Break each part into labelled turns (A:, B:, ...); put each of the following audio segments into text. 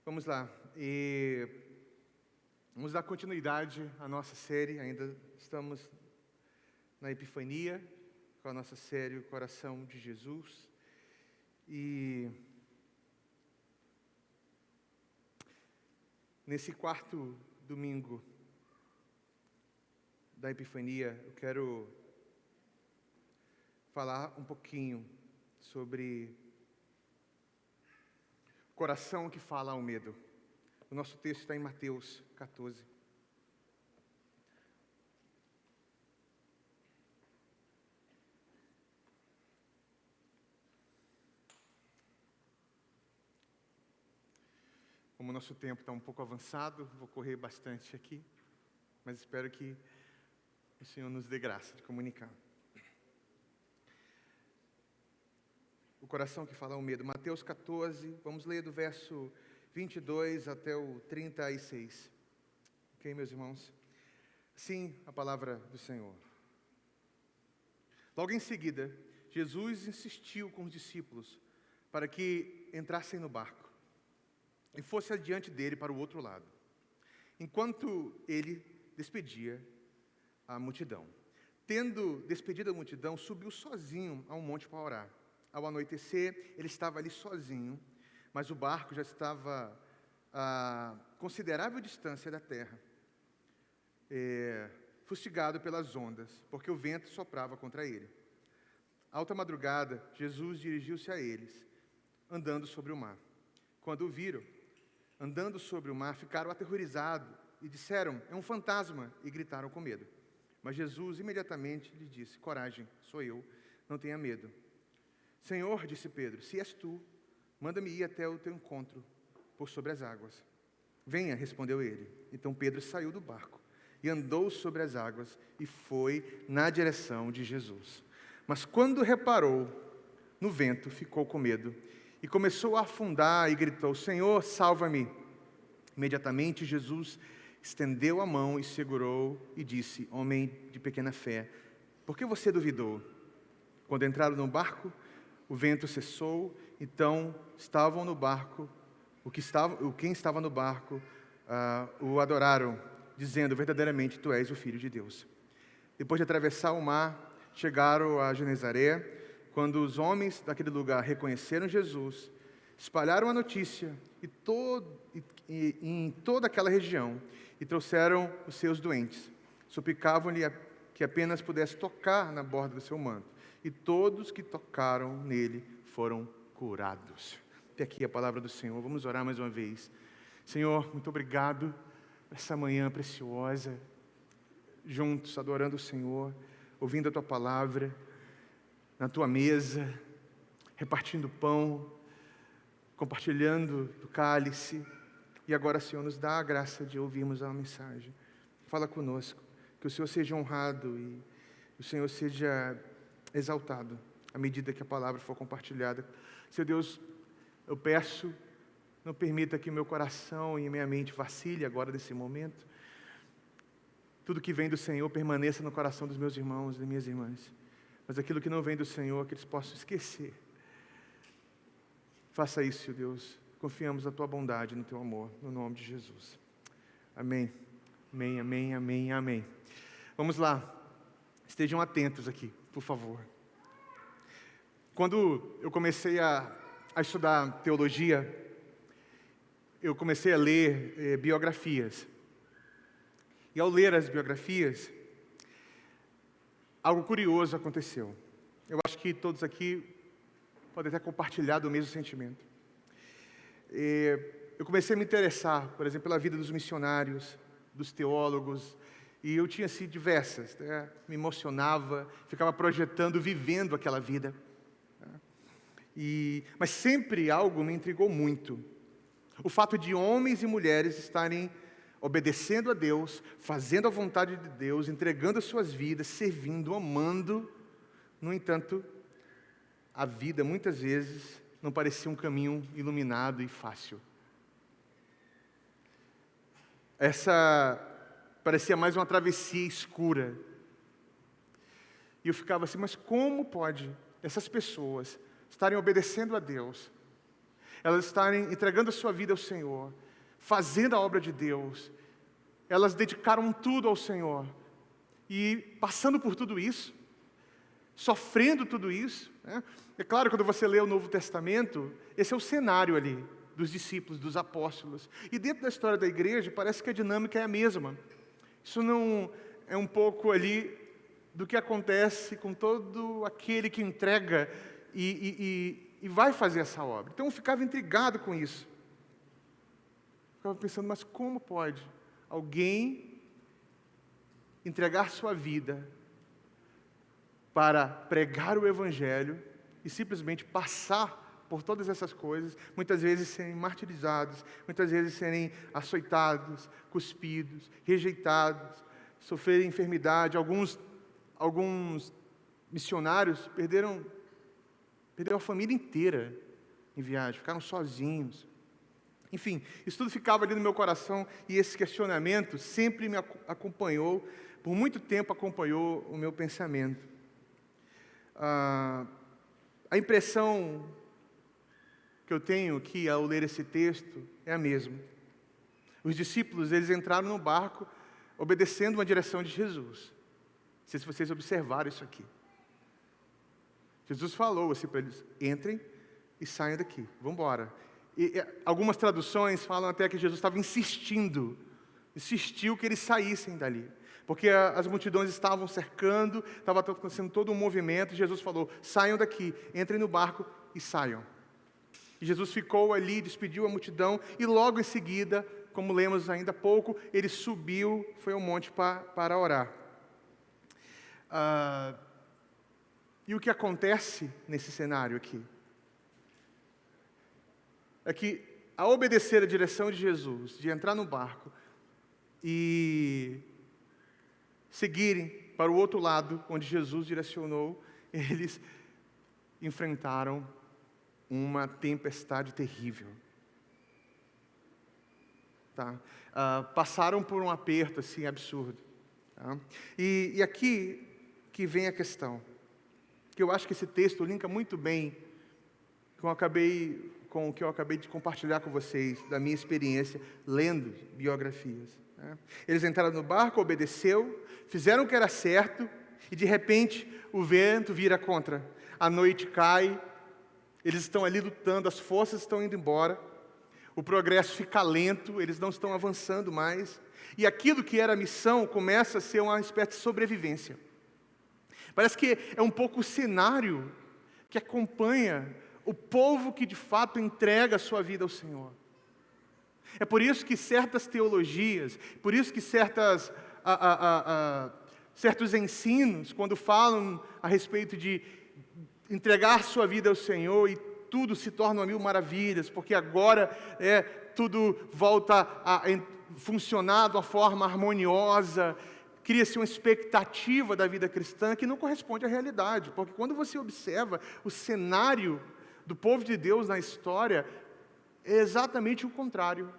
A: Vamos lá. Vamos dar continuidade à nossa série. Ainda estamos na Epifania, com a nossa série O Coração de Jesus. E nesse quarto domingo da Epifania, eu quero falar um pouquinho sobre o coração que fala ao medo. O nosso texto está em Mateus 14. Como o nosso tempo está um pouco avançado, vou correr bastante aqui, mas espero que o Senhor nos dê graça de comunicar. O coração que fala ao medo. Mateus 14, vamos ler do verso 22 até o 36. Ok, meus irmãos? Sim, a palavra do Senhor. Logo em seguida, Jesus insistiu com os discípulos para que entrassem no barco e fosse adiante dele para o outro lado, enquanto ele despedia a multidão. Tendo despedido a multidão, subiu sozinho a um monte para orar. Ao anoitecer, ele estava ali sozinho, mas o barco já estava a considerável distância da terra, fustigado pelas ondas, porque o vento soprava contra ele. Alta madrugada, Jesus dirigiu-se a eles, andando sobre o mar. Quando o viram, andando sobre o mar, ficaram aterrorizados e disseram: "É um fantasma", e gritaram com medo. Mas Jesus imediatamente lhes disse: "Coragem, sou eu, não tenha medo." "Senhor", disse Pedro, "se és tu, manda-me ir até o teu encontro por sobre as águas." "Venha", respondeu ele. Então Pedro saiu do barco e andou sobre as águas e foi na direção de Jesus. Mas quando reparou no vento, ficou com medo e começou a afundar e gritou: "Senhor, salva-me." Imediatamente Jesus estendeu a mão e segurou e disse: "Homem de pequena fé, por que você duvidou?" Quando entraram no barco, o vento cessou. Então estavam no barco, quem estava no barco o adoraram, dizendo: "Verdadeiramente tu és o Filho de Deus." Depois de atravessar o mar, chegaram a Genezaré. Quando os homens daquele lugar reconheceram Jesus, espalharam a notícia em toda aquela região e trouxeram os seus doentes. Suplicavam-lhe que apenas pudesse tocar na borda do seu manto. E todos que tocaram nele foram curados. Até aqui a palavra do Senhor. Vamos orar mais uma vez. Senhor, muito obrigado por essa manhã preciosa, juntos, adorando o Senhor, ouvindo a Tua palavra, na Tua mesa, repartindo pão, compartilhando do cálice. E agora, Senhor, nos dá a graça de ouvirmos a mensagem. Fala conosco, que o Senhor seja honrado e o Senhor seja exaltado à medida que a palavra for compartilhada. Senhor Deus, eu peço, não permita que meu coração e minha mente vacile agora nesse momento. Tudo que vem do Senhor permaneça no coração dos meus irmãos e minhas irmãs. Mas aquilo que não vem do Senhor, que eles possam esquecer. Faça isso, Senhor Deus. Confiamos na Tua bondade, no Teu amor, no nome de Jesus. Amém. Amém, amém, amém, amém. Vamos lá. Estejam atentos aqui, por favor. Quando eu comecei a estudar teologia, eu comecei a ler biografias. E ao ler as biografias, algo curioso aconteceu. Eu acho que todos aqui podem ter compartilhado o mesmo sentimento. Eu comecei a me interessar, por exemplo, pela vida dos missionários, dos teólogos, e eu tinha assim diversas, né? Me emocionava, ficava projetando, vivendo aquela vida. Mas sempre algo me intrigou muito. O fato de homens e mulheres estarem obedecendo a Deus, fazendo a vontade de Deus, entregando as suas vidas, servindo, amando. No entanto, a vida muitas vezes não parecia um caminho iluminado e fácil. Essa parecia mais uma travessia escura. E eu ficava assim, mas como pode essas pessoas estarem obedecendo a Deus, elas estarem entregando a sua vida ao Senhor, fazendo a obra de Deus. Elas dedicaram tudo ao Senhor. E passando por tudo isso, sofrendo tudo isso, né? É claro, quando você lê o Novo Testamento, esse é o cenário ali, dos discípulos, dos apóstolos. E dentro da história da igreja, parece que a dinâmica é a mesma. Isso não é um pouco ali do que acontece com todo aquele que entrega e vai fazer essa obra. Então eu ficava intrigado com isso. Ficava pensando, mas como pode alguém entregar sua vida para pregar o Evangelho e simplesmente passar por todas essas coisas, muitas vezes serem martirizados, muitas vezes serem açoitados, cuspidos, rejeitados, sofrerem enfermidade. Alguns missionários perderam a família inteira em viagem, ficaram sozinhos. Enfim, isso tudo ficava ali no meu coração e esse questionamento sempre me acompanhou, por muito tempo acompanhou o meu pensamento. A impressão que eu tenho aqui ao ler esse texto é a mesma. Os discípulos, eles entraram no barco obedecendo uma direção de Jesus. Não sei se vocês observaram isso aqui. Jesus falou assim para eles: entrem e saiam daqui, vamos embora. E algumas traduções falam até que Jesus estava insistiu que eles saíssem dali, porque as multidões estavam cercando, estava acontecendo todo um movimento, e Jesus falou: saiam daqui, entrem no barco e saiam. E Jesus ficou ali, despediu a multidão, e logo em seguida, como lemos ainda há pouco, ele subiu, foi ao monte para orar. E o que acontece nesse cenário aqui? É que, ao obedecer a direção de Jesus, de entrar no barco e seguirem para o outro lado, onde Jesus direcionou, eles enfrentaram uma tempestade terrível. Tá? Passaram por um aperto assim absurdo. Tá? E aqui que vem a questão, que eu acho que esse texto linka muito bem com o que eu acabei de compartilhar com vocês, da minha experiência lendo biografias. Né? Eles entraram no barco, obedeceu, fizeram o que era certo, e de repente o vento vira contra. A noite cai, eles estão ali lutando, as forças estão indo embora, o progresso fica lento, eles não estão avançando mais, e aquilo que era missão começa a ser uma espécie de sobrevivência. Parece que é um pouco o cenário que acompanha o povo que de fato entrega a sua vida ao Senhor. É por isso que certas teologias, por isso que certos ensinos, quando falam a respeito de entregar sua vida ao Senhor e tudo se torna 1000 maravilhas, porque agora tudo volta a funcionar de uma forma harmoniosa, cria-se uma expectativa da vida cristã que não corresponde à realidade, porque quando você observa o cenário do povo de Deus na história, é exatamente o contrário.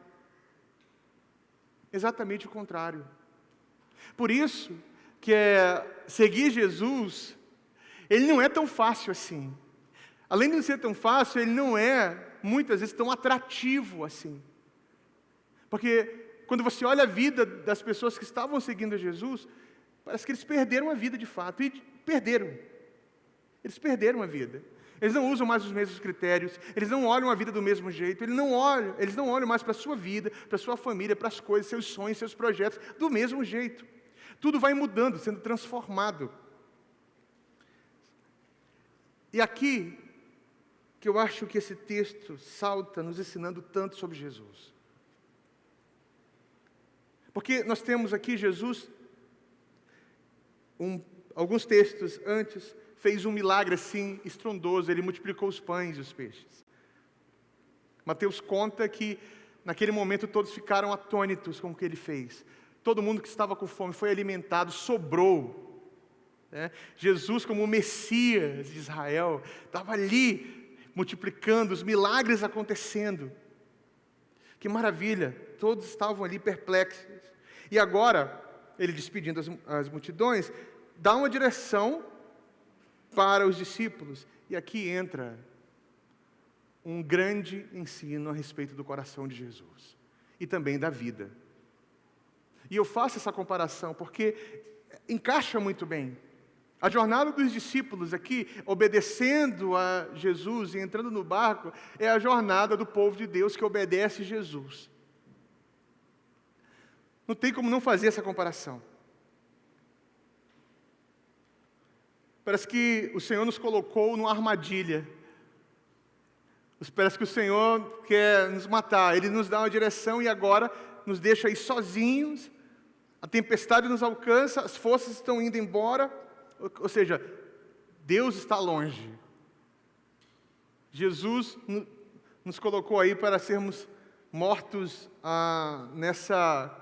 A: Exatamente o contrário. Por isso que seguir Jesus, ele não é tão fácil assim. Além de não ser tão fácil, ele não é, muitas vezes, tão atrativo assim. Porque quando você olha a vida das pessoas que estavam seguindo Jesus, parece que eles perderam a vida de fato. E perderam. Eles perderam a vida. Eles não usam mais os mesmos critérios, eles não olham a vida do mesmo jeito, eles não olham mais para a sua vida, para a sua família, para as coisas, seus sonhos, seus projetos, do mesmo jeito. Tudo vai mudando, sendo transformado. E aqui, que eu acho que esse texto salta nos ensinando tanto sobre Jesus. Porque nós temos aqui Jesus, alguns textos antes, fez um milagre assim estrondoso, ele multiplicou os pães e os peixes. Mateus conta que naquele momento todos ficaram atônitos com o que ele fez. Todo mundo que estava com fome foi alimentado, sobrou. Né? Jesus, como o Messias de Israel, estava ali multiplicando, os milagres acontecendo. Que maravilha, todos estavam ali perplexos. E agora, ele despedindo as multidões, dá uma direção para os discípulos. E aqui entra um grande ensino a respeito do coração de Jesus e também da vida. E eu faço essa comparação porque encaixa muito bem. A jornada dos discípulos aqui, obedecendo a Jesus e entrando no barco, é a jornada do povo de Deus que obedece a Jesus. Não tem como não fazer essa comparação. Parece que o Senhor nos colocou numa armadilha. Parece que o Senhor quer nos matar. Ele nos dá uma direção e agora nos deixa aí sozinhos. A tempestade nos alcança, as forças estão indo embora. Ou seja, Deus está longe. Jesus nos colocou aí para sermos mortos nessa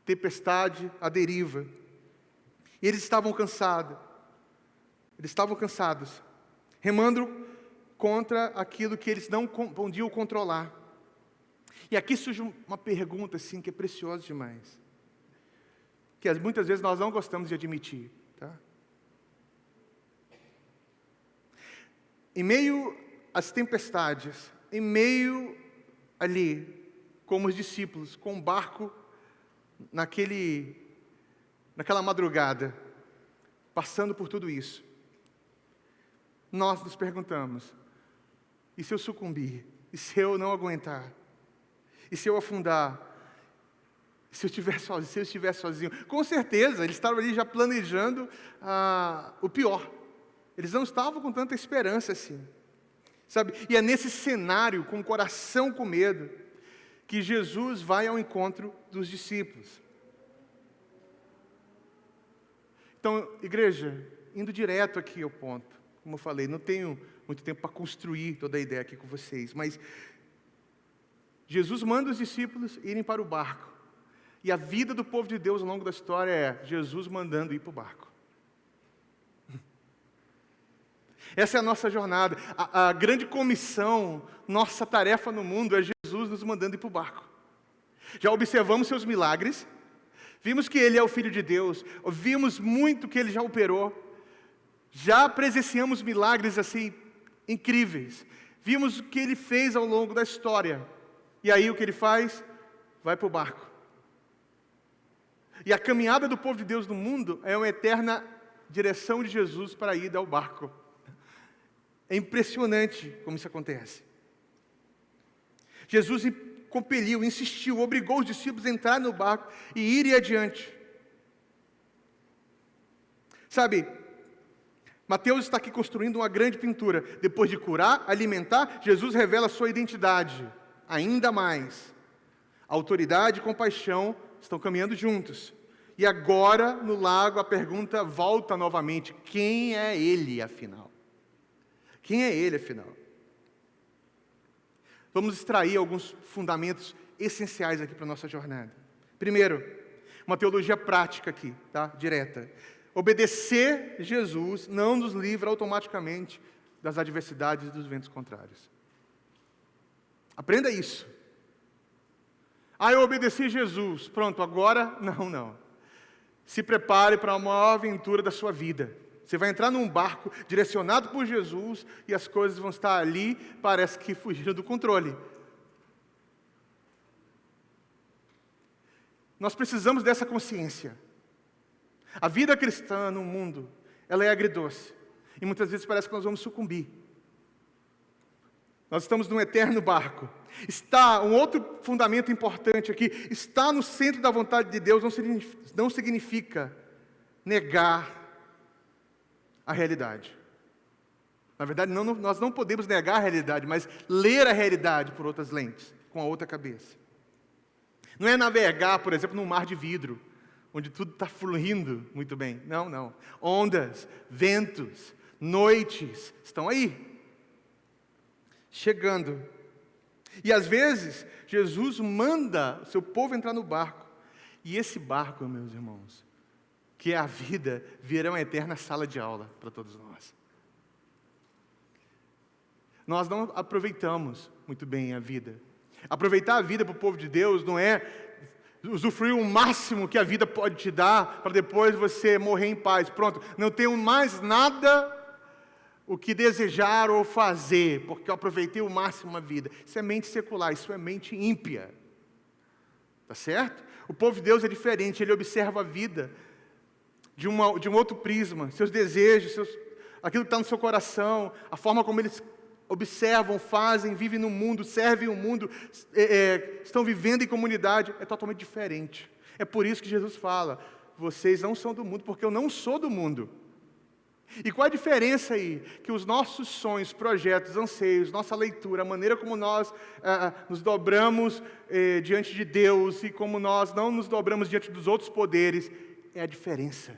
A: tempestade à deriva. E eles estavam cansados. Remando contra aquilo que eles não podiam controlar. E aqui surge uma pergunta assim, que é preciosa demais. Que muitas vezes nós não gostamos de admitir. Tá? Em meio às tempestades, em meio ali, como os discípulos, com o barco naquela madrugada, passando por tudo isso, nós nos perguntamos: e se eu sucumbir? E se eu não aguentar? E se eu afundar? E se eu estiver sozinho? Com certeza, eles estavam ali já planejando o pior. Eles não estavam com tanta esperança assim. Sabe? E é nesse cenário, com o coração com medo, que Jesus vai ao encontro dos discípulos. Então, igreja, indo direto aqui ao ponto, como eu falei, não tenho muito tempo para construir toda a ideia aqui com vocês, mas Jesus manda os discípulos irem para o barco. E a vida do povo de Deus ao longo da história é Jesus mandando ir para o barco. Essa é a nossa jornada. A grande comissão, nossa tarefa no mundo é Jesus nos mandando ir para o barco. Já observamos seus milagres, vimos que Ele é o Filho de Deus, vimos muito que Ele já operou, já presenciamos milagres assim incríveis, vimos o que Ele fez ao longo da história. E aí o que Ele faz? Vai para o barco. E a caminhada do povo de Deus no mundo é uma eterna direção de Jesus para a ida ao barco. É impressionante como isso acontece. Jesus compeliu, insistiu, obrigou os discípulos a entrar no barco e irem adiante. Sabe, Mateus está aqui construindo uma grande pintura. Depois de curar, alimentar, Jesus revela a sua identidade. Ainda mais. A autoridade e compaixão estão caminhando juntos. E agora, no lago, a pergunta volta novamente: quem é Ele, afinal? Quem é Ele, afinal? Vamos extrair alguns fundamentos essenciais aqui para a nossa jornada. Primeiro, uma teologia prática aqui, tá? Direta. Obedecer Jesus não nos livra automaticamente das adversidades e dos ventos contrários. Aprenda isso. Eu obedeci Jesus. Pronto, agora, não. Se prepare para a maior aventura da sua vida. Você vai entrar num barco direcionado por Jesus e as coisas vão estar ali, parece que fugiram do controle. Nós precisamos dessa consciência. A vida cristã no mundo, ela é agridoce. E muitas vezes parece que nós vamos sucumbir. Nós estamos num eterno barco. Um outro fundamento importante aqui, estar no centro da vontade de Deus não significa negar a realidade. Na verdade, nós não podemos negar a realidade, mas ler a realidade por outras lentes, com a outra cabeça. Não é navegar, por exemplo, num mar de vidro, onde tudo está fluindo muito bem. Não. Ondas, ventos, noites, estão aí, chegando. E às vezes, Jesus manda o seu povo entrar no barco. E esse barco, meus irmãos, que é a vida, virá uma eterna sala de aula para todos nós. Nós não aproveitamos muito bem a vida. Aproveitar a vida para o povo de Deus não é usufruir o máximo que a vida pode te dar, para depois você morrer em paz. Pronto, não tenho mais nada o que desejar ou fazer, porque eu aproveitei o máximo a vida. Isso é mente secular, isso é mente ímpia. Tá certo? O povo de Deus é diferente, ele observa a vida de um outro prisma, seus desejos, aquilo que está no seu coração, a forma como eles observam, fazem, vivem no mundo, servem o mundo, estão vivendo em comunidade, é totalmente diferente. É por isso que Jesus fala, vocês não são do mundo, porque eu não sou do mundo. E qual a diferença aí? Que os nossos sonhos, projetos, anseios, nossa leitura, a maneira como nós nos dobramos diante de Deus e como nós não nos dobramos diante dos outros poderes, é a diferença.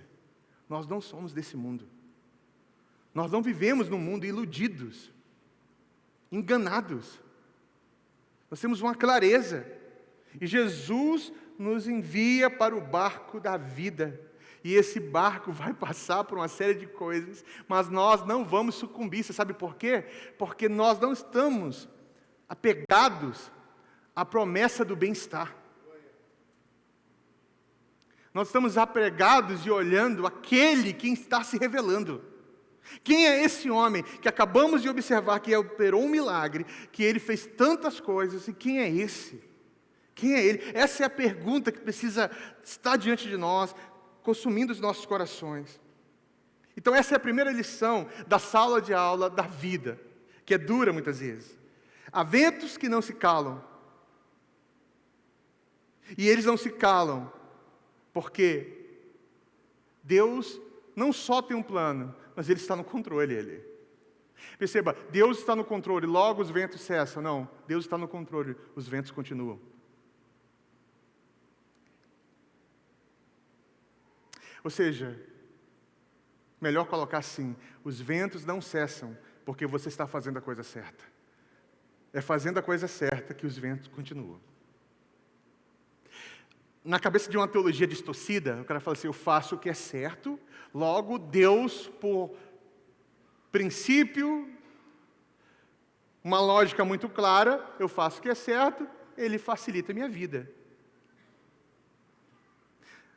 A: Nós não somos desse mundo. Nós não vivemos num mundo iludidos, enganados. Nós temos uma clareza. E Jesus nos envia para o barco da vida. E esse barco vai passar por uma série de coisas, mas nós não vamos sucumbir. Você sabe por quê? Porque nós não estamos apegados à promessa do bem-estar. Nós estamos apegados e olhando aquele quem está se revelando. Quem é esse homem que acabamos de observar que operou um milagre, que ele fez tantas coisas, e quem é esse? Quem é ele? Essa é a pergunta que precisa estar diante de nós, consumindo os nossos corações. Então essa é a primeira lição da sala de aula da vida, que é dura muitas vezes. Há ventos que não se calam. E eles não se calam, porque Deus não só tem um plano, mas Ele está no controle. Perceba, Deus está no controle, logo os ventos cessam. Não, Deus está no controle, os ventos continuam. Ou seja, melhor colocar assim, os ventos não cessam, porque você está fazendo a coisa certa. É fazendo a coisa certa que os ventos continuam. Na cabeça de uma teologia distorcida, o cara fala assim, eu faço o que é certo, logo Deus, por princípio, uma lógica muito clara, eu faço o que é certo, Ele facilita a minha vida.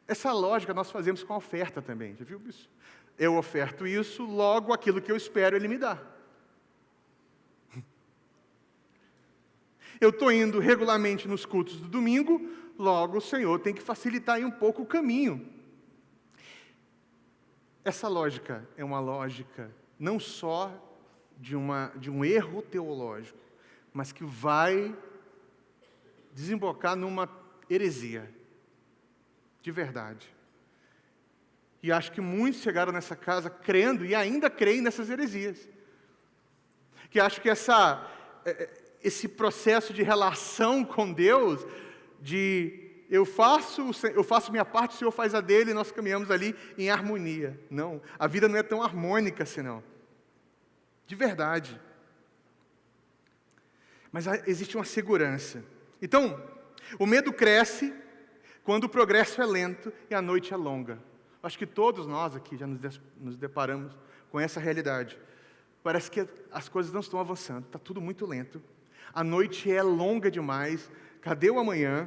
A: Essa lógica nós fazemos com a oferta também, já viu isso? Eu oferto isso, logo aquilo que eu espero Ele me dá. Eu estou indo regularmente nos cultos do domingo, logo o Senhor tem que facilitar aí um pouco o caminho. Essa lógica é uma lógica não só de um erro teológico, mas que vai desembocar numa heresia, de verdade. E acho que muitos chegaram nessa casa crendo e ainda creem nessas heresias. Que acho que esse processo de relação com Deus, de eu faço minha parte, o Senhor faz a dele, e nós caminhamos ali em harmonia. Não, a vida não é tão harmônica assim, não. De verdade. Mas existe uma segurança. Então, o medo cresce quando o progresso é lento e a noite é longa. Acho que todos nós aqui já nos deparamos com essa realidade. Parece que as coisas não estão avançando, está tudo muito lento. A noite é longa demais, cadê o amanhã?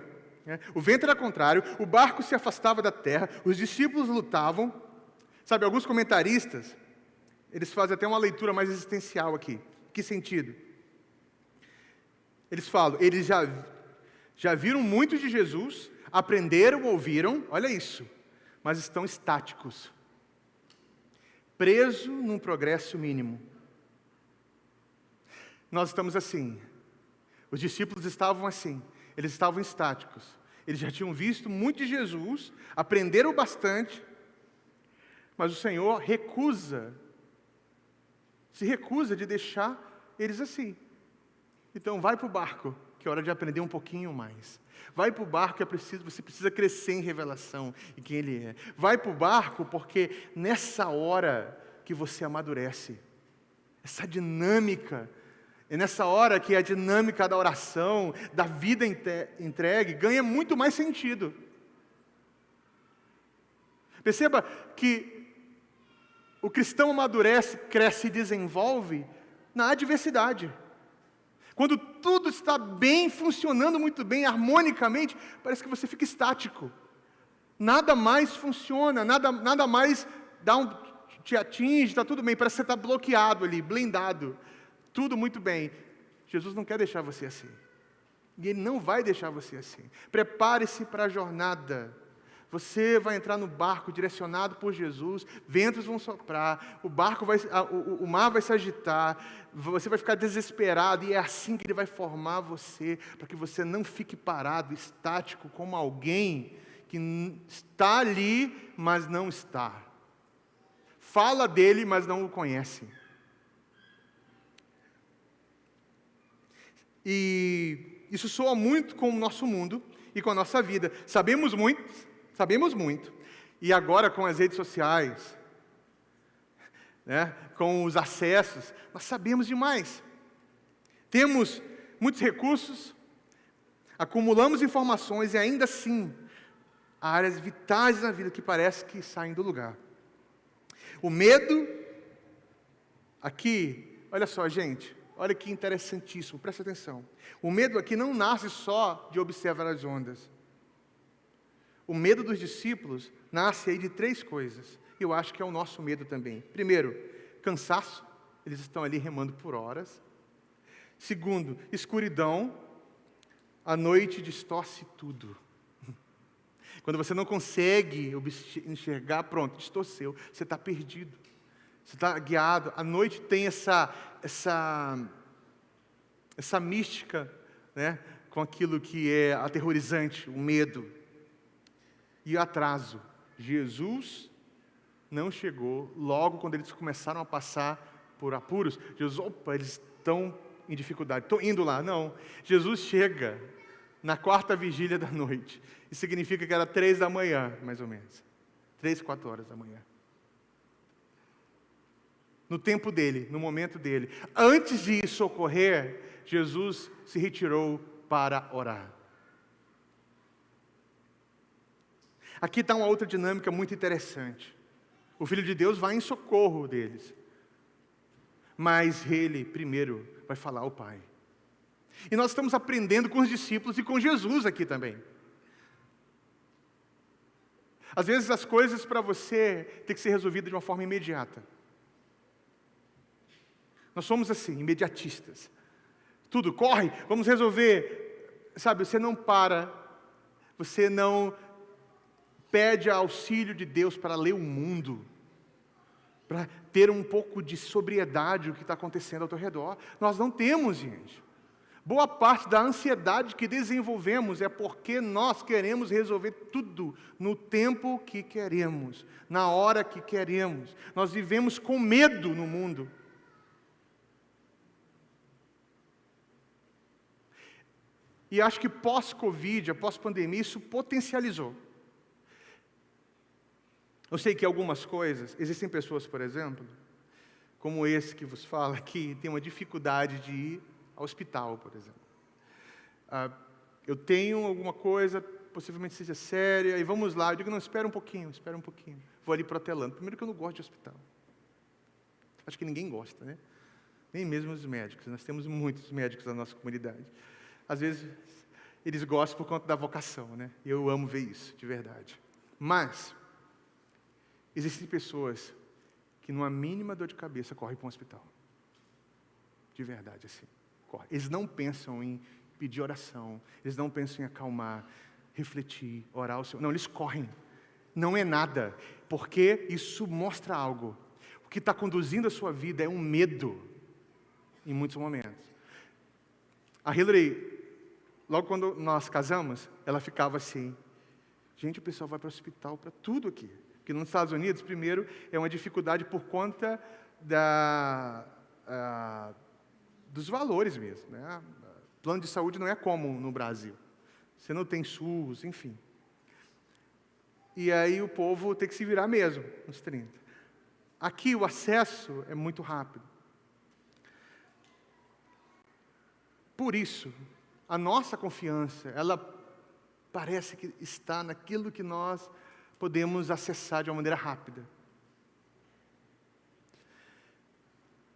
A: O vento era contrário, o barco se afastava da terra, os discípulos lutavam. Sabe, alguns comentaristas, eles fazem até uma leitura mais existencial aqui. Que sentido? Eles falam, eles já viram muito de Jesus, aprenderam, ouviram, olha isso, mas estão estáticos, presos num progresso mínimo. Nós estamos assim, os discípulos estavam assim, eles estavam estáticos, eles já tinham visto muito de Jesus, aprenderam bastante, mas o Senhor se recusa de deixar eles assim. Então vai para o barco, que é hora de aprender um pouquinho mais. Vai para o barco, você precisa crescer em revelação em quem Ele é. Vai para o barco, porque nessa hora que você amadurece, essa dinâmica, é nessa hora que a dinâmica da oração, da vida entregue, ganha muito mais sentido. Perceba que o cristão amadurece, cresce e desenvolve na adversidade. Quando tudo está bem, funcionando muito bem, harmonicamente, parece que você fica estático. Nada mais funciona, nada mais te atinge, está tudo bem, parece que você está bloqueado ali, blindado, tudo muito bem. Jesus não quer deixar você assim. E Ele não vai deixar você assim. Prepare-se para a jornada. Você vai entrar no barco direcionado por Jesus, ventos vão soprar, o mar vai se agitar, você vai ficar desesperado, e é assim que Ele vai formar você, para que você não fique parado, estático, como alguém que está ali, mas não está. Fala dele, mas não o conhece. E isso soa muito com o nosso mundo e com a nossa vida. Sabemos muito. E agora com as redes sociais, né, com os acessos, nós sabemos demais. Temos muitos recursos, acumulamos informações e ainda assim, há áreas vitais na vida que parece que saem do lugar. O medo, aqui, olha só, gente, olha que interessantíssimo, presta atenção. O medo aqui não nasce só de observar as ondas. O medo dos discípulos nasce aí de 3 coisas. Eu acho que é o nosso medo também. Primeiro, cansaço. Eles estão ali remando por horas. Segundo, escuridão. A noite distorce tudo. Quando você não consegue enxergar, pronto, distorceu. Você está perdido. Você está guiado. A noite tem essa mística, né, com aquilo que é aterrorizante, o medo. E atraso. Jesus não chegou logo quando eles começaram a passar por apuros. Jesus, eles estão em dificuldade, estou indo lá. Não, Jesus chega na 4ª vigília da noite. Isso significa que era 3 da manhã, mais ou menos. 3, 4 horas da manhã. No tempo dele, no momento dele. Antes de isso ocorrer, Jesus se retirou para orar. Aqui está uma outra dinâmica muito interessante. O Filho de Deus vai em socorro deles. Mas Ele, primeiro, vai falar ao Pai. E nós estamos aprendendo com os discípulos e com Jesus aqui também. Às vezes as coisas para você têm que ser resolvidas de uma forma imediata. Nós somos assim, imediatistas. Tudo, corre, vamos resolver. Sabe, você não para, você não pede auxílio de Deus para ler o mundo, para ter um pouco de sobriedade o que está acontecendo ao teu redor. Nós não temos, gente. Boa parte da ansiedade que desenvolvemos é porque nós queremos resolver tudo no tempo que queremos, na hora que queremos. Nós vivemos com medo no mundo. E acho que pós-Covid, pós-pandemia, isso potencializou. Eu sei que algumas coisas, existem pessoas, por exemplo, como esse que vos fala, que tem uma dificuldade de ir ao hospital, por exemplo. Eu tenho alguma coisa, possivelmente seja séria, e vamos lá. Eu digo, não, espera um pouquinho. Vou ali protelando. Primeiro que eu não gosto de hospital. Acho que ninguém gosta, né? Nem mesmo os médicos. Nós temos muitos médicos na nossa comunidade. Às vezes, eles gostam por conta da vocação, né? E eu amo ver isso, de verdade. Mas existem pessoas que, numa mínima dor de cabeça, correm para um hospital. De verdade, assim. Correm. Eles não pensam em pedir oração. Eles não pensam em acalmar, refletir, orar ao Senhor. Não, eles correm. Não é nada. Porque isso mostra algo. O que está conduzindo a sua vida é um medo, em muitos momentos. A Hillary, logo quando nós casamos, ela ficava assim, gente, o pessoal vai para o hospital para tudo aqui. Porque nos Estados Unidos, primeiro, é uma dificuldade por conta dos valores mesmo, né? Plano de saúde não é comum no Brasil. Você não tem SUS, enfim. E aí o povo tem que se virar mesmo, nos 30. Aqui o acesso é muito rápido. Por isso, a nossa confiança, ela parece que está naquilo que nós podemos acessar de uma maneira rápida.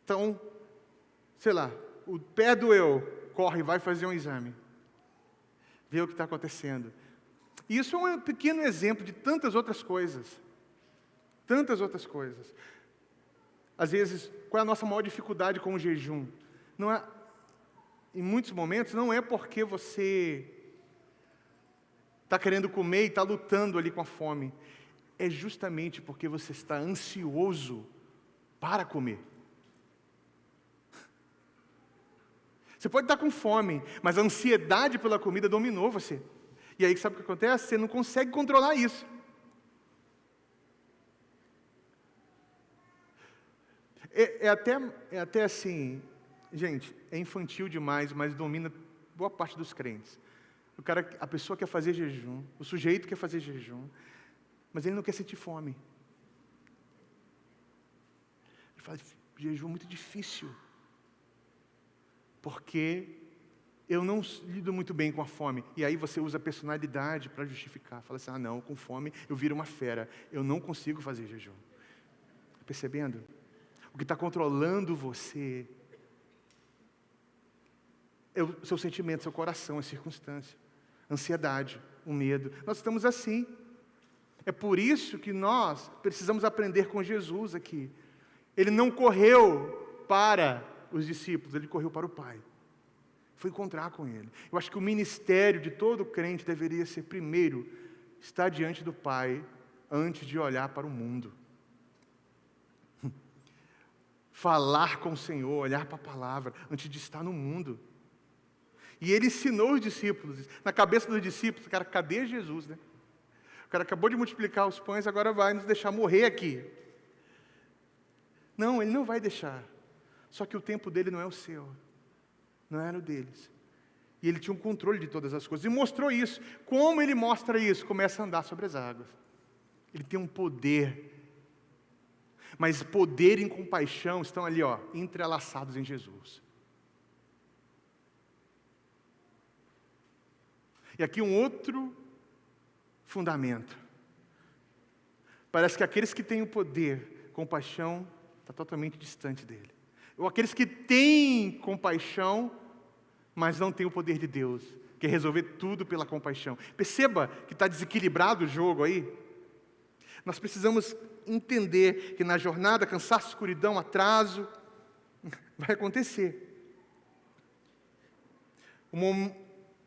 A: Então, sei lá, o pé doeu, corre, vai fazer um exame. Vê o que está acontecendo. E isso é um pequeno exemplo de tantas outras coisas. Tantas outras coisas. Às vezes, qual é a nossa maior dificuldade com o jejum? Não é, em muitos momentos, não é porque você está querendo comer e está lutando ali com a fome. É justamente porque você está ansioso para comer. Você pode estar com fome, mas a ansiedade pela comida dominou você. E aí, sabe o que acontece? Você não consegue controlar isso. É até assim, gente, é infantil demais, mas domina boa parte dos crentes. A pessoa quer fazer jejum, o sujeito quer fazer jejum, mas ele não quer sentir fome. Ele fala, jejum é muito difícil, porque eu não lido muito bem com a fome. E aí você usa a personalidade para justificar. Fala assim, não, com fome eu viro uma fera, eu não consigo fazer jejum. Percebendo? O que está controlando você é o seu sentimento, seu coração, a circunstância, a ansiedade, o medo. Nós estamos assim. É por isso que nós precisamos aprender com Jesus aqui. Ele não correu para os discípulos, ele correu para o Pai. Foi encontrar com Ele. Eu acho que o ministério de todo crente deveria ser, primeiro, estar diante do Pai, antes de olhar para o mundo. Falar com o Senhor, olhar para a palavra, antes de estar no mundo. E Ele ensinou os discípulos, na cabeça dos discípulos, cara, cadê Jesus, né? O cara acabou de multiplicar os pães, agora vai nos deixar morrer aqui. Não, Ele não vai deixar. Só que o tempo dele não é o seu. Não era o deles. E Ele tinha um controle de todas as coisas. E mostrou isso. Como Ele mostra isso? Começa a andar sobre as águas. Ele tem um poder. Mas poder e compaixão estão ali, entrelaçados em Jesus. E aqui um outro fundamento. Parece que aqueles que têm o poder, compaixão, está totalmente distante dele. Ou aqueles que têm compaixão, mas não têm o poder de Deus, quer resolver tudo pela compaixão. Perceba que está desequilibrado o jogo aí. Nós precisamos entender que na jornada, cansaço, escuridão, atraso, vai acontecer.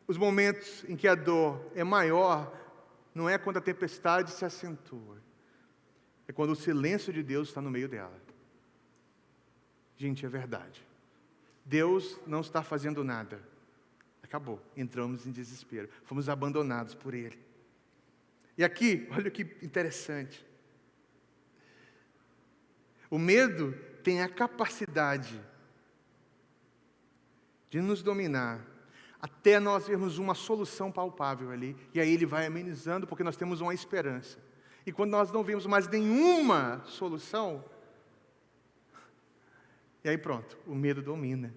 A: Os momentos em que a dor é maior, não é quando a tempestade se acentua, é quando o silêncio de Deus está no meio dela. Gente, é verdade. Deus não está fazendo nada. Acabou, entramos em desespero, fomos abandonados por Ele. E aqui, olha que interessante. O medo tem a capacidade de nos dominar, até nós vermos uma solução palpável ali, e aí ele vai amenizando, porque nós temos uma esperança. E quando nós não vemos mais nenhuma solução, e aí pronto, o medo domina.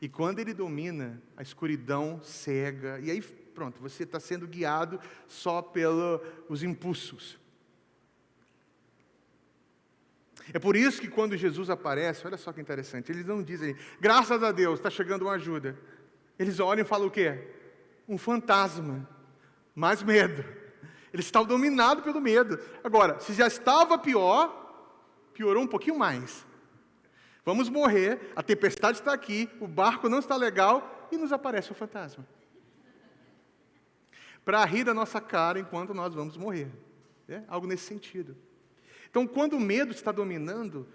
A: E quando ele domina, a escuridão cega, e aí pronto, você está sendo guiado só pelos impulsos. É por isso que quando Jesus aparece, olha só que interessante, eles não dizem, graças a Deus, está chegando uma ajuda. Eles olham e falam o quê? Um fantasma, mais medo. Eles estão dominados pelo medo. Agora, se já estava pior, piorou um pouquinho mais. Vamos morrer, a tempestade está aqui, o barco não está legal, e nos aparece o fantasma. Para rir da nossa cara enquanto nós vamos morrer. É algo nesse sentido. Então, quando o medo está dominando,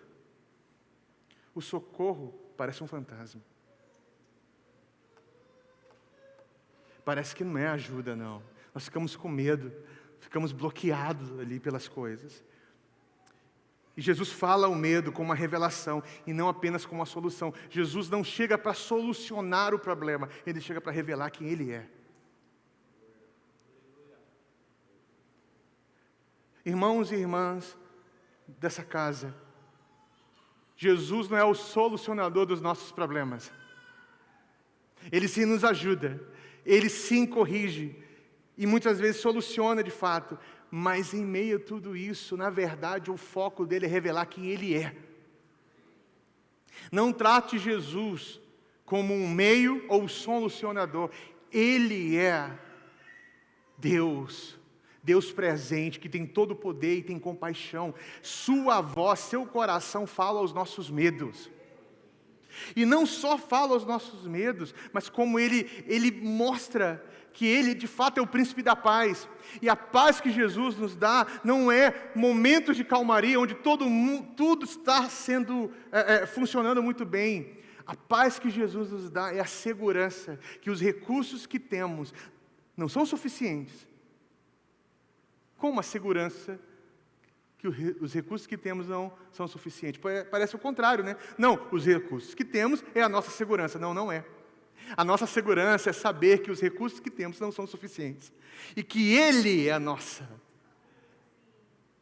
A: o socorro parece um fantasma. Parece que não é ajuda, não. Nós ficamos com medo, ficamos bloqueados ali pelas coisas. E Jesus fala o medo como uma revelação, e não apenas como uma solução. Jesus não chega para solucionar o problema, Ele chega para revelar quem Ele é. Irmãos e irmãs dessa casa, Jesus não é o solucionador dos nossos problemas. Ele sim nos ajuda, Ele sim corrige, e muitas vezes soluciona de fato, mas em meio a tudo isso, na verdade, o foco dele é revelar quem Ele é. Não trate Jesus como um meio ou solucionador. Ele é Deus. Deus presente, que tem todo o poder e tem compaixão. Sua voz, seu coração fala aos nossos medos. E não só fala aos nossos medos, mas como Ele mostra que Ele de fato é o príncipe da paz. E a paz que Jesus nos dá não é momentos de calmaria, onde tudo está funcionando muito bem. A paz que Jesus nos dá é a segurança que os recursos que temos não são suficientes. Como a segurança que os recursos que temos não são suficientes? Parece o contrário, né? Não, os recursos que temos é a nossa segurança. Não, não é. A nossa segurança é saber que os recursos que temos não são suficientes. E que Ele é a nossa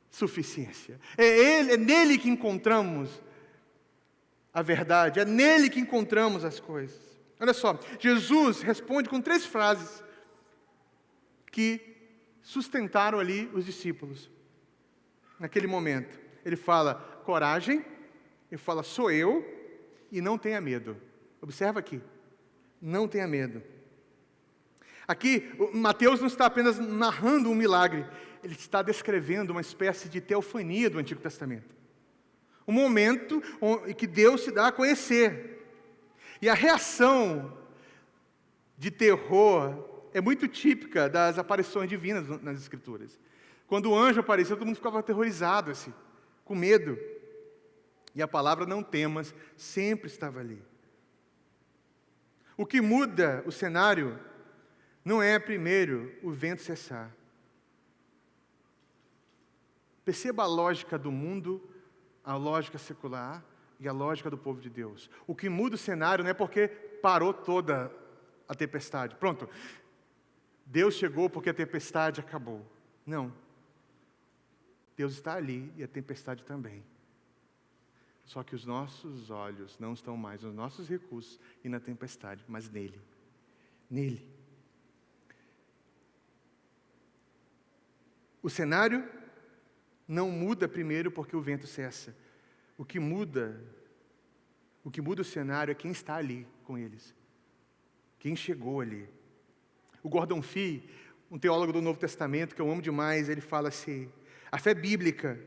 A: suficiência. É nele que encontramos a verdade, é nele que encontramos as coisas. Olha só, Jesus responde com 3 frases que sustentaram ali os discípulos. Naquele momento, ele fala, coragem, ele fala, sou eu, e não tenha medo. Observa aqui, não tenha medo. Aqui, Mateus não está apenas narrando um milagre, ele está descrevendo uma espécie de teofania do Antigo Testamento. Um momento em que Deus se dá a conhecer. E a reação de terror é muito típica das aparições divinas nas Escrituras. Quando o anjo apareceu, todo mundo ficava aterrorizado, assim, com medo. E a palavra não temas sempre estava ali. O que muda o cenário não é, primeiro, o vento cessar. Perceba a lógica do mundo, a lógica secular e a lógica do povo de Deus. O que muda o cenário não é porque parou toda a tempestade. Pronto, Deus chegou porque a tempestade acabou. Não. Deus está ali e a tempestade também. Só que os nossos olhos não estão mais nos nossos recursos e na tempestade, mas nele. Nele. O cenário não muda primeiro porque o vento cessa. O que muda o cenário é quem está ali com eles. Quem chegou ali. O Gordon Fee, um teólogo do Novo Testamento, que eu amo demais, ele fala assim, a fé bíblica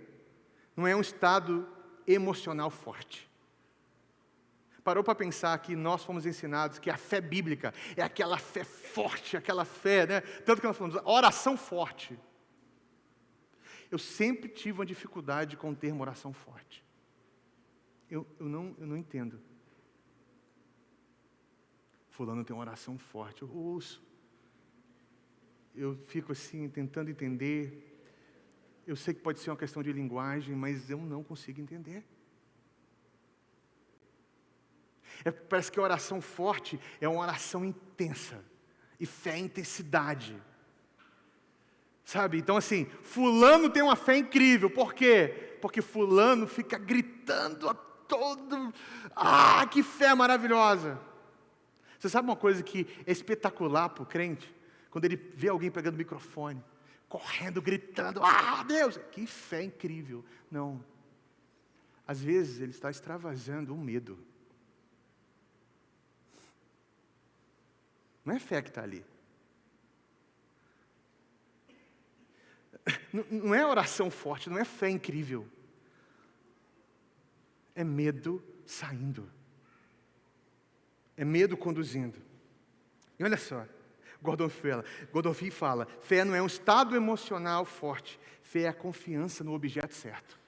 A: não é um estado emocional forte. Parou para pensar que nós fomos ensinados que a fé bíblica é aquela fé forte, aquela fé, né? Tanto que nós falamos, oração forte. Eu sempre tive uma dificuldade com o termo oração forte. Eu não entendo. Fulano tem uma oração forte, eu ouço. Eu fico assim, tentando entender. Eu sei que pode ser uma questão de linguagem, mas eu não consigo entender. Parece que a oração forte é uma oração intensa. E fé é intensidade. Sabe? Então assim, fulano tem uma fé incrível. Por quê? Porque fulano fica gritando a todo... Ah, que fé maravilhosa! Você sabe uma coisa que é espetacular para o crente? Quando ele vê alguém pegando o microfone, correndo, gritando, ah, Deus, que fé incrível. Não. Às vezes ele está extravasando um medo. Não é fé que está ali. Não é oração forte, não é fé incrível. É medo saindo. É medo conduzindo. E olha só, Gordon Fee fala, fé não é um estado emocional forte, fé é a confiança no objeto certo.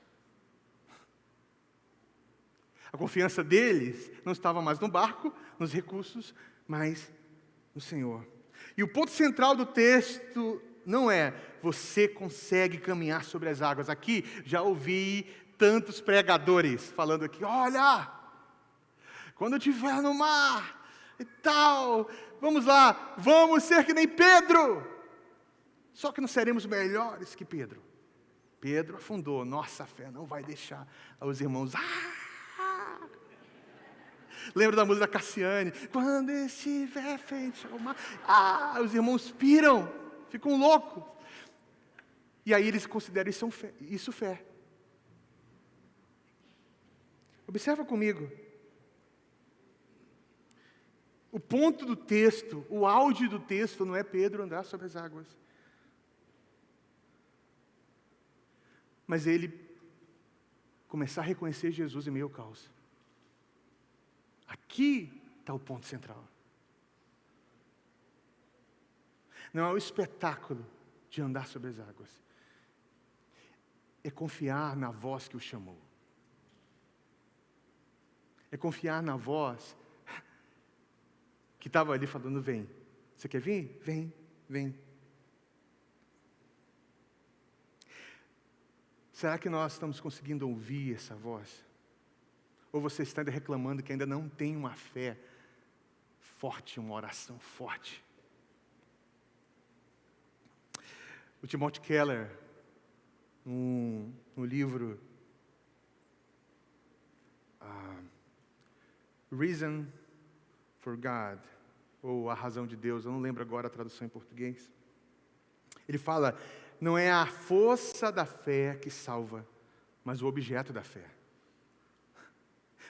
A: A confiança deles não estava mais no barco, nos recursos, mas no Senhor. E o ponto central do texto não é, você consegue caminhar sobre as águas. Aqui, já ouvi tantos pregadores falando aqui, olha, quando eu estiver no mar e tal, vamos lá, vamos ser que nem Pedro. Só que não seremos melhores que Pedro. Pedro afundou, nossa fé não vai deixar os irmãos. Lembra da música da Cassiane? Quando estiver frente ao mar. Os irmãos piram, ficam loucos. E aí eles consideram isso fé. Observa comigo. O ponto do texto, o auge do texto não é Pedro andar sobre as águas. mas ele começar a reconhecer Jesus em meio ao caos. Aqui está o ponto central. Não é o espetáculo de andar sobre as águas. É confiar na voz que o chamou. É confiar na voz que estava ali falando, vem. Você quer vir? Vem, vem. Será que nós estamos conseguindo ouvir essa voz? Ou você está ainda reclamando que ainda não tem uma fé forte, uma oração forte? O Timothy Keller, no livro Reason for God, ou A Razão de Deus, eu não lembro agora a tradução em português. Ele fala, não é a força da fé que salva, mas o objeto da fé.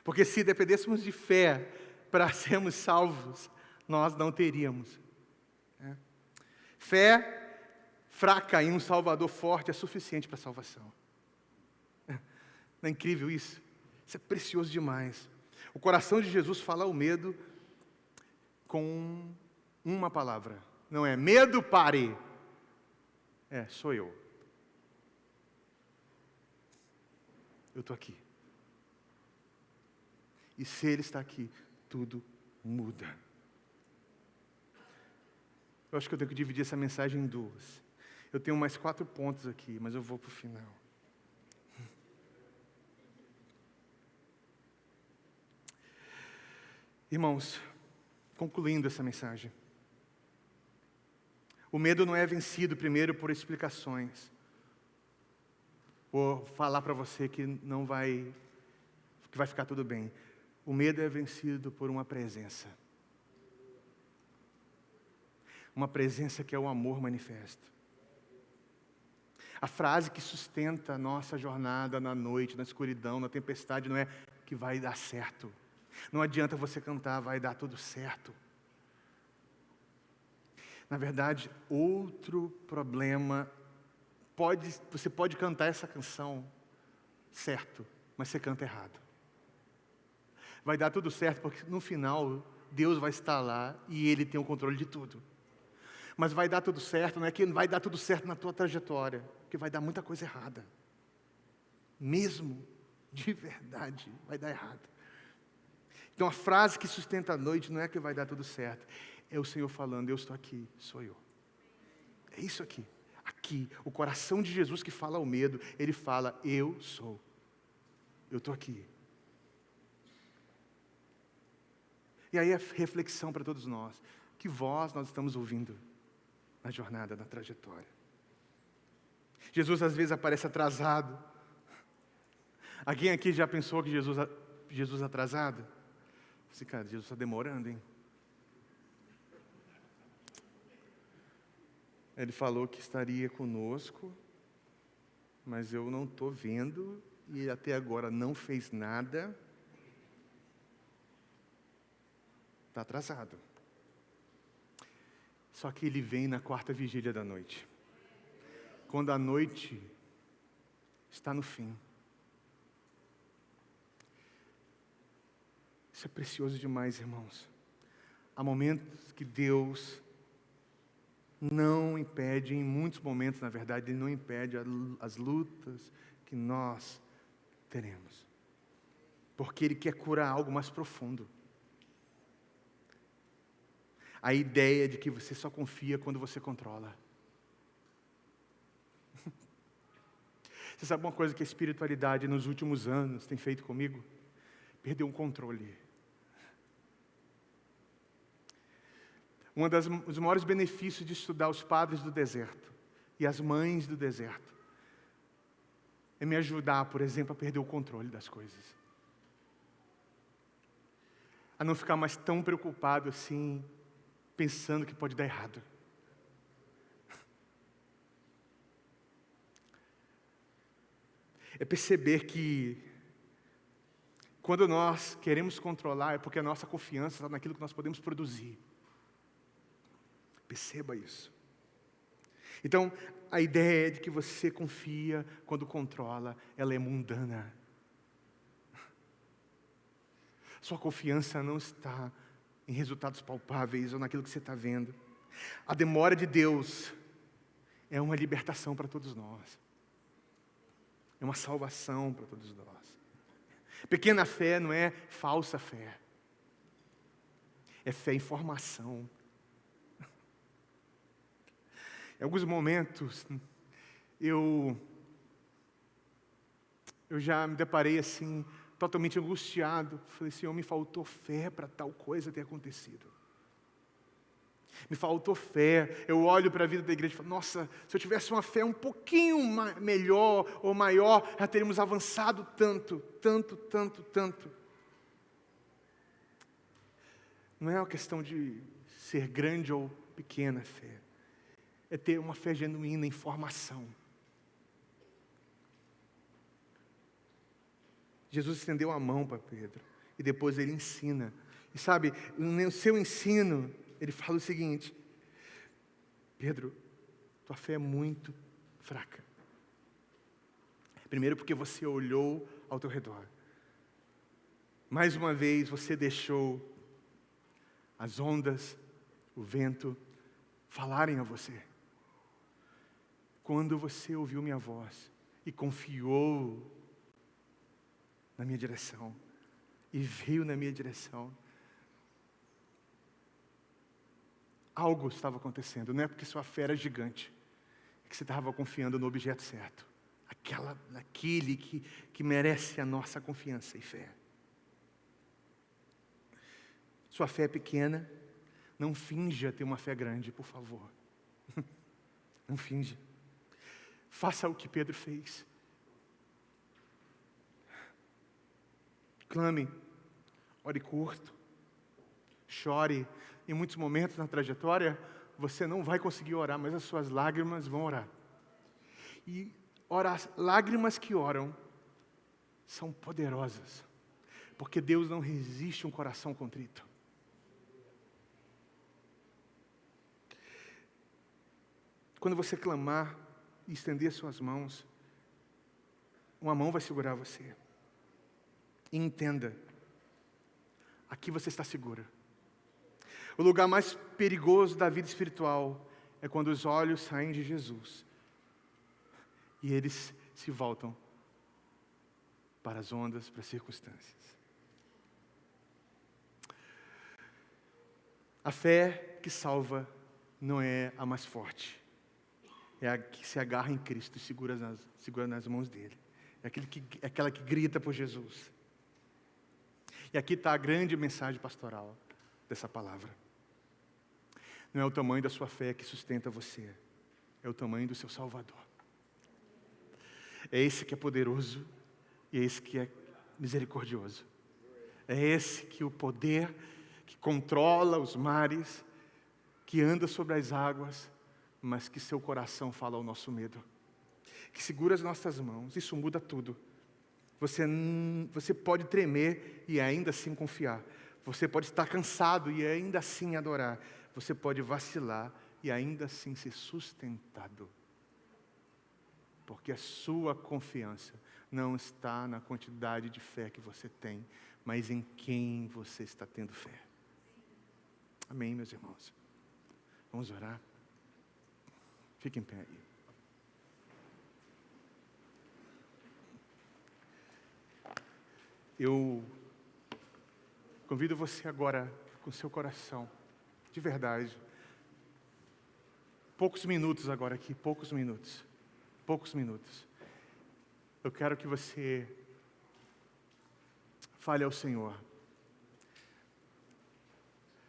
A: Porque se dependêssemos de fé para sermos salvos, nós não teríamos. Fé fraca em um Salvador forte é suficiente para a salvação. Não é incrível isso? Isso é precioso demais. O coração de Jesus fala o medo com uma palavra. Não é medo, pare. Sou eu. Eu estou aqui. E se Ele está aqui, tudo muda. Eu acho que eu tenho que dividir essa mensagem em duas. Eu tenho mais 4 pontos aqui, mas eu vou para o final. Irmãos, concluindo essa mensagem. O medo não é vencido primeiro por explicações. Por falar para você que vai ficar tudo bem. O medo é vencido por uma presença. Uma presença que é o amor manifesto. A frase que sustenta a nossa jornada na noite, na escuridão, na tempestade, não é que vai dar certo. Não adianta você cantar, vai dar tudo certo. Na verdade, outro problema, você pode cantar essa canção certo, mas você canta errado. Vai dar tudo certo, porque no final, Deus vai estar lá e Ele tem o controle de tudo. Mas vai dar tudo certo, não é que vai dar tudo certo na tua trajetória, porque vai dar muita coisa errada. Mesmo, de verdade, vai dar errado. Então a frase que sustenta a noite não é que vai dar tudo certo. É o Senhor falando, eu estou aqui, sou eu. É isso aqui. Aqui, o coração de Jesus que fala ao medo, Ele fala, eu sou. Eu estou aqui. E aí é reflexão para todos nós. Que voz nós estamos ouvindo na jornada, na trajetória? Jesus às vezes aparece atrasado. Alguém aqui já pensou que Jesus atrasado? Esse cara, Jesus está demorando, hein? Ele falou que estaria conosco, mas eu não estou vendo, e até agora não fez nada. Está atrasado. Só que Ele vem na 4ª vigília da noite. Quando a noite está no fim. Isso é precioso demais, irmãos. Há momentos que Deus não impede, em muitos momentos, na verdade, Ele não impede as lutas que nós teremos. Porque Ele quer curar algo mais profundo. A ideia de que você só confia quando você controla. Você sabe uma coisa que a espiritualidade nos últimos anos tem feito comigo? Perdeu o controle. Dos maiores benefícios de estudar os padres do deserto e as mães do deserto é me ajudar, por exemplo, a perder o controle das coisas. A não ficar mais tão preocupado assim, pensando que pode dar errado. É perceber que quando nós queremos controlar é porque a nossa confiança está naquilo que nós podemos produzir. Perceba isso. Então, a ideia de que você confia quando controla, ela é mundana. Sua confiança não está em resultados palpáveis ou naquilo que você está vendo. A demora de Deus é uma libertação para todos nós. É uma salvação para todos nós. Pequena fé não é falsa fé. É fé em formação. Em alguns momentos, eu já me deparei assim, totalmente angustiado. Falei, Senhor, me faltou fé para tal coisa ter acontecido. Me faltou fé. Eu olho para a vida da igreja e falo, nossa, se eu tivesse uma fé um pouquinho melhor ou maior, já teríamos avançado tanto, tanto, tanto, tanto. Não é uma questão de ser grande ou pequena fé. É ter uma fé genuína em formação. Jesus estendeu a mão para Pedro e depois ele ensina. E sabe, no seu ensino, ele fala o seguinte: Pedro, tua fé é muito fraca. Primeiro porque você olhou ao teu redor. Mais uma vez você deixou as ondas, o vento, falarem a você. Quando você ouviu minha voz e confiou na minha direção, e veio na minha direção, algo estava acontecendo. Não é porque sua fé era gigante, é que você estava confiando no objeto certo, naquele que merece a nossa confiança e fé. Sua fé é pequena, não finja ter uma fé grande, por favor. Não finja. Faça o que Pedro fez. Clame, ore curto, chore. Em muitos momentos na trajetória, você não vai conseguir orar, mas as suas lágrimas vão orar. E lágrimas que oram são poderosas, porque Deus não resiste a um coração contrito. Quando você clamar e estender suas mãos, uma mão vai segurar você. E entenda, aqui você está segura. O lugar mais perigoso da vida espiritual é quando os olhos saem de Jesus e eles se voltam para as ondas, para as circunstâncias. A fé que salva não é a mais forte, é a que se agarra em Cristo e segura nas mãos dele. É aquela que grita por Jesus. E aqui está a grande mensagem pastoral dessa palavra. Não é o tamanho da sua fé que sustenta você, é o tamanho do seu Salvador. É esse que é poderoso e é esse que é misericordioso. É esse que o poder que controla os mares, que anda sobre as águas, mas que seu coração fala ao nosso medo, que segura as nossas mãos. Isso muda tudo. Você pode tremer e ainda assim confiar. Você pode estar cansado e ainda assim adorar. Você pode vacilar e ainda assim ser sustentado. Porque a sua confiança não está na quantidade de fé que você tem, mas em quem você está tendo fé. Amém, meus irmãos? Vamos orar? Fique em pé aí. Eu convido você agora, com seu coração, de verdade, poucos minutos agora aqui, poucos minutos. Eu quero que você fale ao Senhor.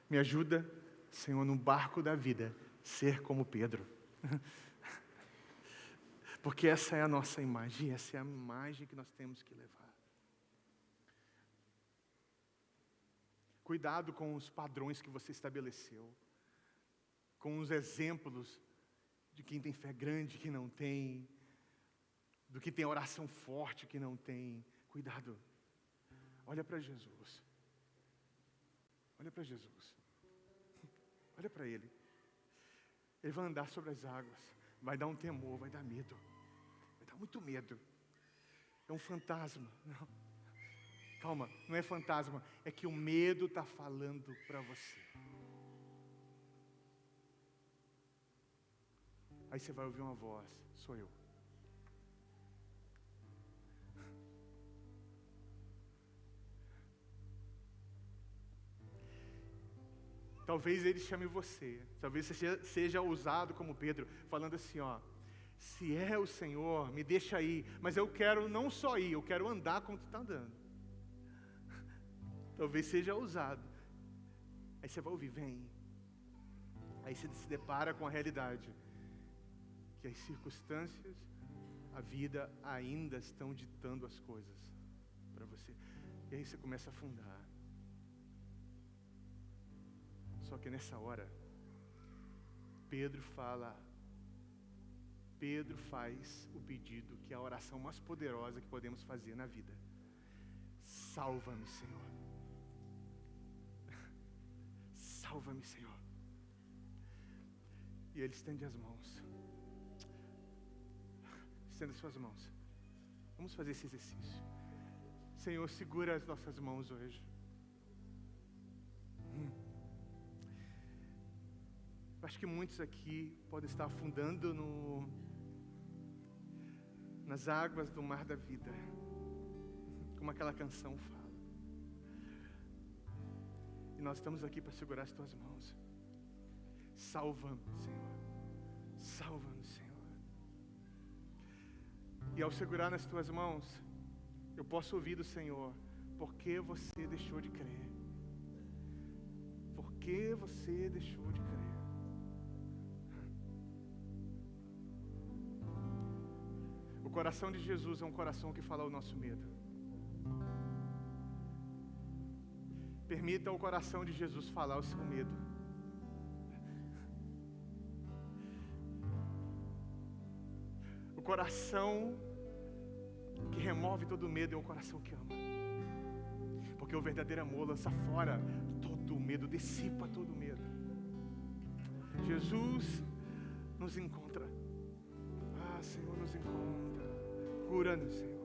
A: Me ajuda, Senhor, no barco da vida, ser como Pedro. Porque essa é a nossa imagem, essa é a imagem que nós temos que levar. Cuidado com os padrões que você estabeleceu, com os exemplos de quem tem fé grande que não tem, do que tem oração forte que não tem. Cuidado. Olha para Jesus. Olha para Jesus. Olha para Ele. Ele vai andar sobre as águas. vai dar um temor, vai dar medo. Vai dar muito medo. É um fantasma. Não. Calma, não é fantasma, é que o medo está falando para você. Aí você vai ouvir uma voz, sou eu. Talvez ele chame você, talvez você seja ousado como Pedro, falando assim, ó, se é o Senhor, me deixa aí, mas eu quero não só ir, eu quero andar como tu está andando. Talvez seja ousado. Aí você vai ouvir, vem. Aí você se depara com a realidade, que as circunstâncias, a vida ainda estão ditando as coisas para você. E aí você começa a afundar. Só que nessa hora, Pedro faz o pedido, que é a oração mais poderosa que podemos fazer na vida. Salva-me, Senhor. Salva-me, Senhor. E ele estende as mãos. Estenda suas mãos. Vamos fazer esse exercício. Senhor, segura as nossas mãos hoje. Eu acho que muitos aqui podem estar afundando nas águas do mar da vida, como aquela canção fala. E nós estamos aqui para segurar as tuas mãos. Salva-me, Senhor. Salva-me, Senhor. E ao segurar nas tuas mãos, eu posso ouvir do Senhor: por que você deixou de crer? Por que você deixou de crer? O coração de Jesus é um coração que fala o nosso medo. Permita o coração de Jesus falar o seu medo. O coração que remove todo medo é um coração que ama. Porque o verdadeiro amor lança fora todo o medo, dissipa todo o medo. Jesus nos encontra. Ah, Senhor, nos encontra. Cura-nos, Senhor.